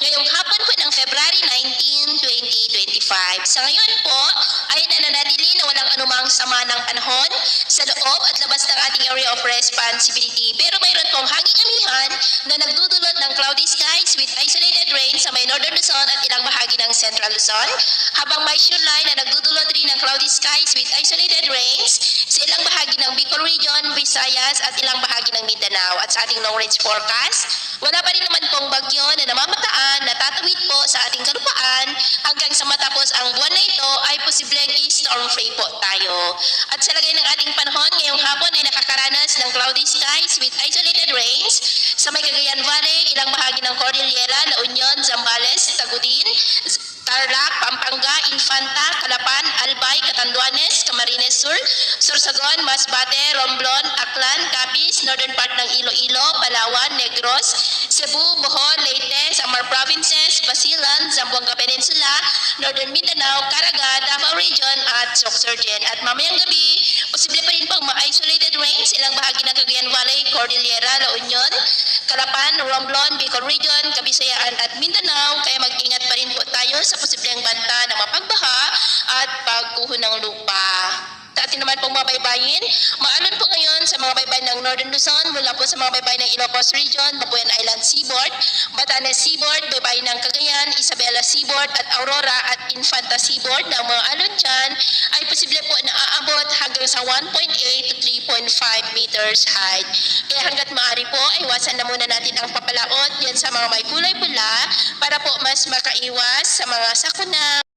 ngayong hapon po ng February 19, 2025. Sa ngayon po ay nananatili na walang anumang sama ng panahon sa loob at labas ng ating area of responsibility. Pero mayroon pong hanging amihan na nagdudulot ng cloudy skies with isolated rain sa may northern Luzon at ilang bahagi ng central Luzon, habang may shear line na nagdudulot rin ng cloudy skies with isolated rains sa ilang bahagi ng Bicol Region, Visayas at ilang bahagi ng Mindanao. At sa ating long range forecast, wala pa rin naman pong bagyo na namamataan na tatawid po sa ating kalupaan hanggang sa matapos ang buwan na ito ay posibleng storm free po tayo. At sa lagay ng ating panahon ngayong hapon ay nakakaranas ng cloudy skies with isolated rains sa may Cagayan Valley, ilang bahagi ng Cordillera, La Union, Zambales, Tagudin, Tarlac, Pampanga, Infanta, Calapan, Albay, Catanduanes, Camarines Sur, Sorsogon, Masbate, Romblon, Aklan, Capiz, northern part ng Iloilo, Palawan, Negros, Cebu, Bohol, Leyte, Samar Provinces, Basilan, Zamboanga Peninsula, northern Mindanao, Caraga, Davao Region at Sorsogon. At mamayang gabi, posible pa rin pong ma-isolated rains ilang bahagi ng Cagayan Valley, Cordillera, La Union, Calapan, Romblon, Bicol Region, Kabisayaan at Mindanao. Kaya mag-ingat pa rin po tayo sa posibleng banta na mapagbaha at pagguho ng lupa. Sa atin naman pong mga baybayin, maalon po ngayon sa mga baybayin ng Northern Luzon mula po sa mga baybayin ng Ilocos Region, Babuyan Island Seaboard, Batanes Seaboard, baybayin ng Cagayan, Isabela Seaboard at Aurora at Infanta Seaboard. Na mga alon dyan ay posible po na aabot hanggang sa 1.8 to 3.5 meters height. Kaya hanggat maaari po ay iwasan na muna natin ang papalaot yan sa mga may kulay pula para po mas makaiwas sa mga sakuna.